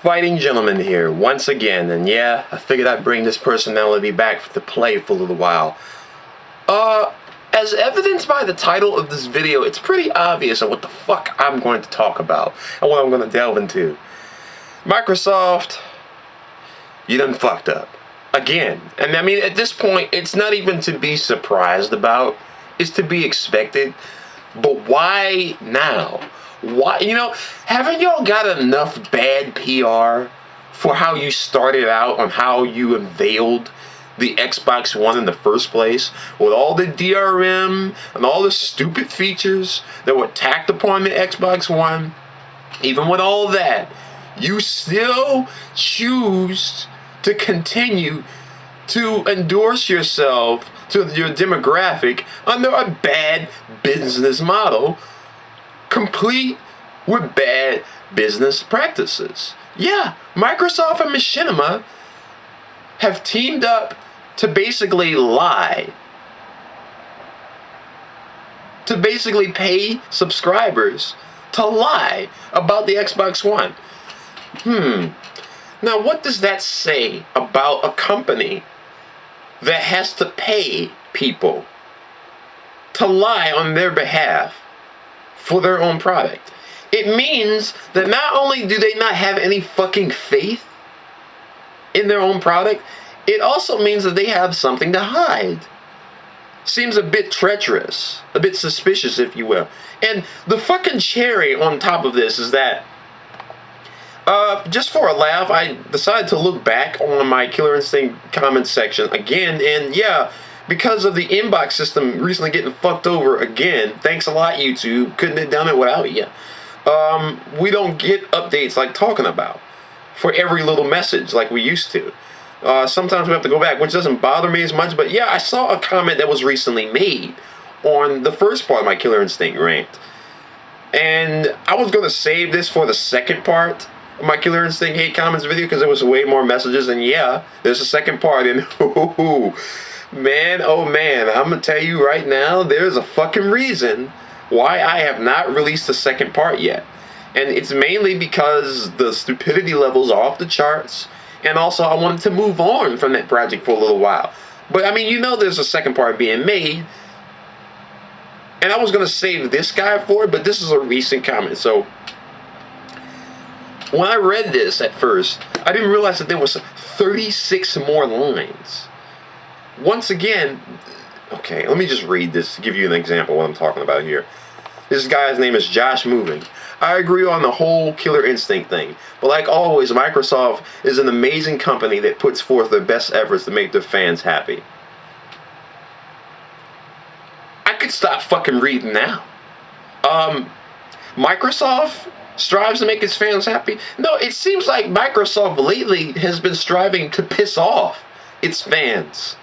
Fighting Gentleman here, once again, and yeah, I figured I'd bring this personality back to play for a little while. As evidenced by the title of this video, it's pretty obvious on what the fuck I'm going to talk about, and what I'm going to delve into. Microsoft, you done fucked up. Again. And I mean, at this point, it's not even to be surprised about, it's to be expected. But why now? Why, haven't y'all got enough bad PR for how you started out on how you unveiled the Xbox One in the first place, with all the DRM and all the stupid features that were tacked upon the Xbox One? Even with all that, you still choose to continue to endorse yourself to your demographic under a bad business model, complete with bad business practices. Yeah, Microsoft and Machinima have teamed up to basically lie. To basically pay subscribers to lie about the Xbox One. Now, what does that say about a company that has to pay people to lie on their behalf for their own product? It means that not only do they not have any fucking faith in their own product, it also means that they have something to hide. Seems a bit treacherous, a bit suspicious, if you will. And the fucking cherry on top of this is that, just for a laugh, I decided to look back on my Killer Instinct comment section again, and yeah, because of the inbox system recently getting fucked over again, thanks a lot, YouTube, couldn't have done it without you. We don't get updates like talking about for every little message like we used to. Sometimes we have to go back, which doesn't bother me as much, but yeah, I saw a comment that was recently made on the first part of my Killer Instinct rant, and I was going to save this for the second part of my Killer Instinct hate comments video because there was way more messages, and yeah, there's a second part, and man, oh man, I'm going to tell you right now, there's a fucking reason why I have not released the second part yet, and it's mainly because the stupidity levels are off the charts. And also, I wanted to move on from that project for a little while. But, I mean, there's a second part being made. And I was going to save this guy for it, but this is a recent comment. So, when I read this at first, I didn't realize that there was 36 more lines. Once again, okay, let me just read this to give you an example of what I'm talking about here. This guy's name is Josh Moving. I agree on the whole Killer Instinct thing, but like always, Microsoft is an amazing company that puts forth their best efforts to make their fans happy. I could stop fucking reading now. Microsoft strives to make its fans happy? No, it seems like Microsoft lately has been striving to piss off its fans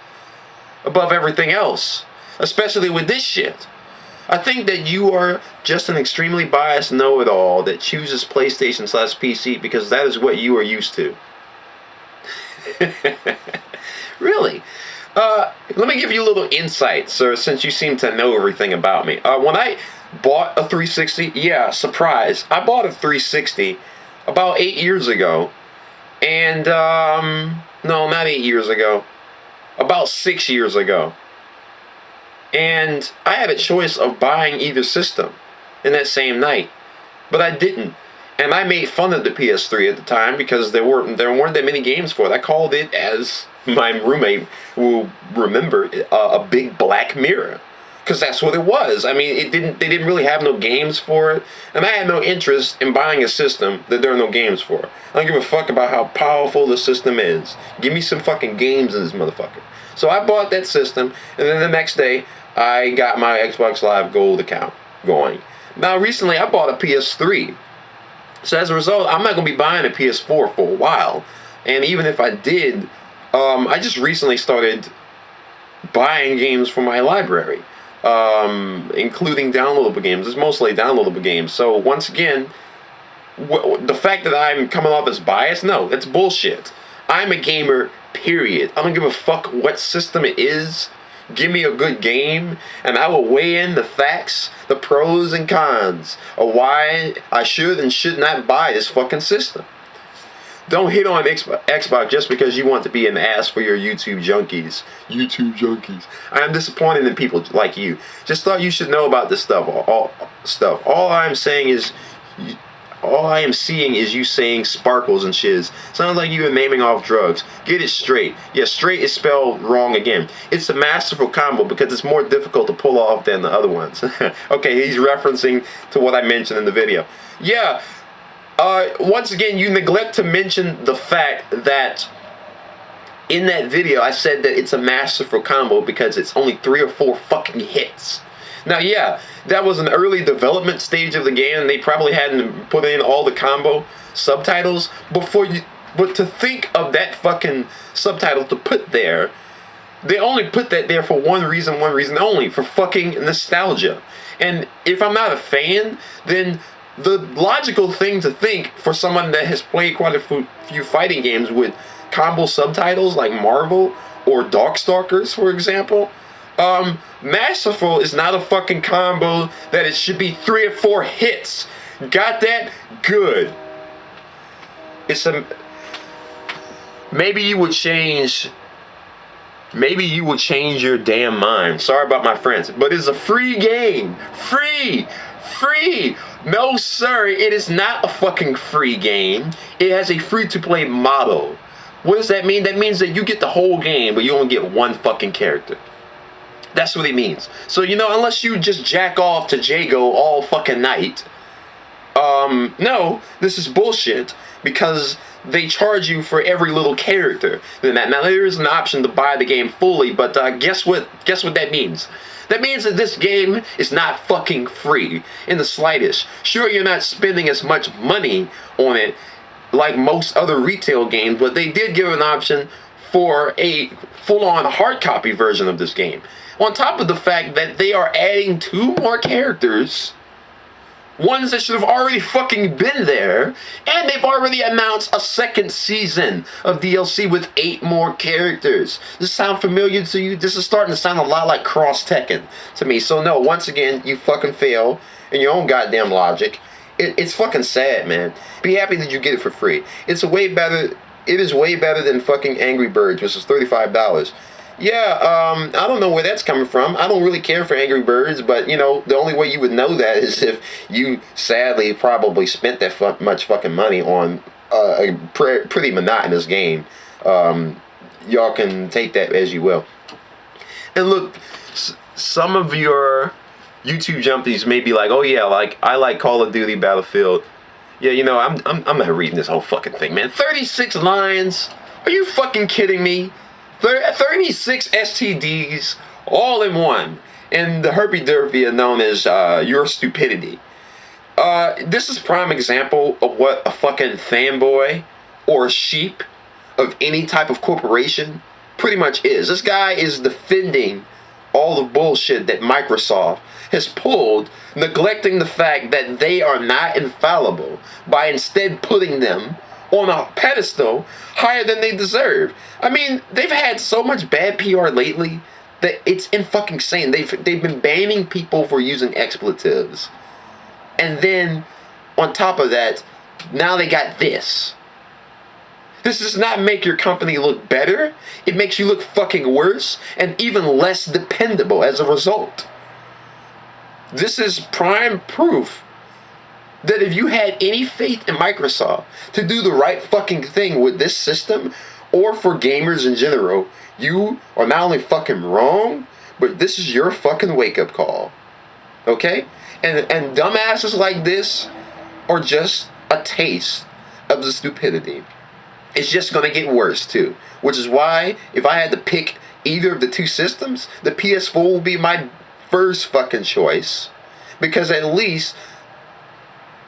above everything else, especially with this shit. I think that you are just an extremely biased know-it-all that chooses PlayStation/PC because that is what you are used to. Really? Let me give you a little insight, sir, since you seem to know everything about me. When I bought a 360, yeah, surprise, I bought a 360 about 8 years ago. And, no, not 8 years ago. About 6 years ago. And I had a choice of buying either system in that same night, but I didn't. And I made fun of the PS3 at the time because there weren't that many games for it. I called it, as my roommate will remember, a big black mirror, because that's what it was. I mean, they didn't really have no games for it, and I had no interest in buying a system that there are no games for. I don't give a fuck about how powerful the system is. Give me some fucking games in this motherfucker. So I bought that system, and then the next day, I got my Xbox Live Gold account going. Now, recently, I bought a PS3. So as a result, I'm not going to be buying a PS4 for a while. And even if I did, I just recently started buying games for my library, including downloadable games. It's mostly downloadable games. So once again, the fact that I'm coming off as biased, no, that's bullshit. I'm a gamer, period. I don't give a fuck what system it is. Give me a good game, and I will weigh in the facts, the pros and cons of why I should and should not buy this fucking system. Don't hit on Xbox just because you want to be an ass for your YouTube junkies. YouTube junkies. I am disappointed in people like you. Just thought you should know about this stuff. All I'm saying is, all I am seeing is you saying sparkles and shiz. Sounds like you are naming off drugs. Get it straight. Yeah, straight is spelled wrong again. It's a masterful combo because it's more difficult to pull off than the other ones. Okay, he's referencing to what I mentioned in the video. Yeah. Once again, you neglect to mention the fact that in that video I said that it's a masterful combo because it's only 3 or 4 fucking hits. Now, yeah, that was an early development stage of the game, and they probably hadn't put in all the combo subtitles but to think of that fucking subtitle to put there, they only put that there for one reason only, for fucking nostalgia. And if I'm not a fan, then the logical thing to think for someone that has played quite a few fighting games with combo subtitles like Marvel or Darkstalkers, for example, masterful is not a fucking combo that it should be 3 or 4 hits. Got that? Good. Maybe you would change your damn mind. Sorry about my friends, but it's a free game. Free. No, sir, it is not a fucking free game. It has a free-to-play model. What does that mean? That means that you get the whole game, but you only get one fucking character. That's what it means. So, unless you just jack off to Jago all fucking night, no, this is bullshit, because they charge you for every little character. Now, there is an option to buy the game fully, but guess what that means? That means that this game is not fucking free in the slightest. Sure, you're not spending as much money on it like most other retail games, but they did give an option for a full-on hard copy version of this game. On top of the fact that they are adding 2 more characters, ones that should have already fucking been there, and they've already announced a 2nd season of DLC with 8 more characters. Does this sound familiar to you? This is starting to sound a lot like Cross Tekken to me. So no, once again, you fucking fail in your own goddamn logic. It's fucking sad, man. Be happy that you get it for free. It is way better than fucking Angry Birds, which is $35. Yeah, I don't know where that's coming from. I don't really care for Angry Birds, but, the only way you would know that is if you sadly probably spent that much fucking money on a pretty monotonous game. Y'all can take that as you will. And look, some of your YouTube jumpies may be like, oh yeah, like, I like Call of Duty Battlefield. Yeah, I'm not reading this whole fucking thing, man. 36 lines? Are you fucking kidding me? 36 STDs, all in one, and the herpy-derpy are known as your stupidity. This is prime example of what a fucking fanboy or sheep of any type of corporation pretty much is. This guy is defending all the bullshit that Microsoft has pulled, neglecting the fact that they are not infallible by instead putting them on a pedestal higher than they deserve. I mean, they've had so much bad PR lately that it's fucking insane. They've been banning people for using expletives. And then, on top of that, now they got this. This does not make your company look better. It makes you look fucking worse and even less dependable as a result. This is prime proof that if you had any faith in Microsoft to do the right fucking thing with this system, or for gamers in general, you are not only fucking wrong, but this is your fucking wake-up call. Okay? And dumbasses like this are just a taste of the stupidity. It's just gonna get worse too. Which is why, if I had to pick either of the 2 systems, the PS4 will be my first fucking choice. Because at least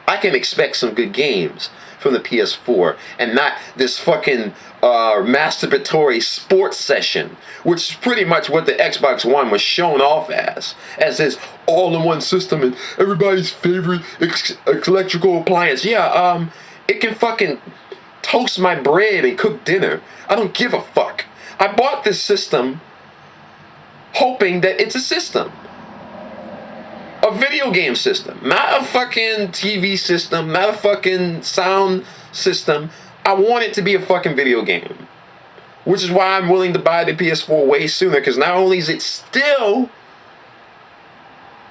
I can expect some good games from the PS4 and not this fucking masturbatory sports session, which is pretty much what the Xbox One was shown off as this all-in-one system and everybody's favorite electrical appliance. Yeah, it can fucking toast my bread and cook dinner. I don't give a fuck. I bought this system hoping that it's a system. A video game system, not a fucking TV system, not a fucking sound system. I want it to be a fucking video game. Which is why I'm willing to buy the PS4 way sooner, because not only is it still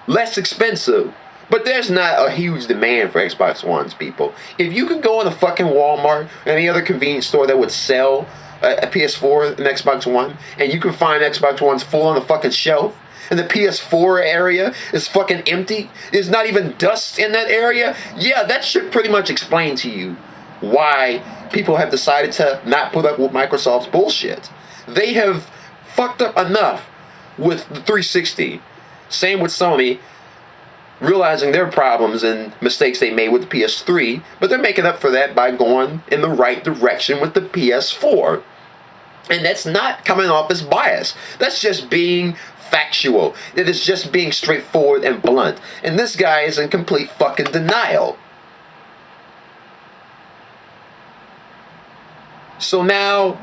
less expensive, but there's not a huge demand for Xbox Ones, people. If you could go in a fucking Walmart or any other convenience store that would sell a PS4 and Xbox One, and you can find Xbox Ones full on the fucking shelf, and the PS4 area is fucking empty, there's not even dust in that area, yeah, that should pretty much explain to you why people have decided to not put up with Microsoft's bullshit. They have fucked up enough with the 360. Same with Sony, realizing their problems and mistakes they made with the PS3, but they're making up for that by going in the right direction with the PS4. And that's not coming off as bias. That's just being factual. It is just being straightforward and blunt. And this guy is in complete fucking denial. So now,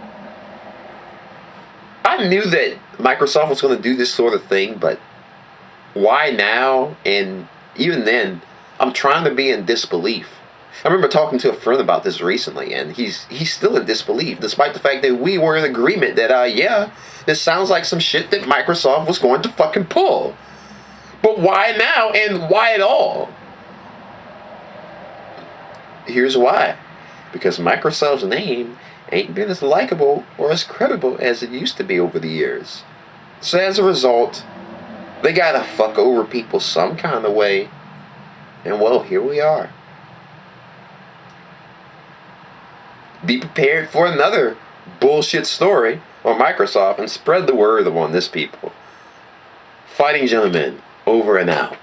I knew that Microsoft was going to do this sort of thing, but why now? And even then, I'm trying to be in disbelief. I remember talking to a friend about this recently, and he's still in disbelief, despite the fact that we were in agreement that, yeah, this sounds like some shit that Microsoft was going to fucking pull. But why now, and why at all? Here's why. Because Microsoft's name ain't been as likable or as credible as it used to be over the years. So as a result, they gotta fuck over people some kind of way. And well, here we are. Be prepared for another bullshit story on Microsoft and spread the word on this, people. Fighting Gentlemen, over and out.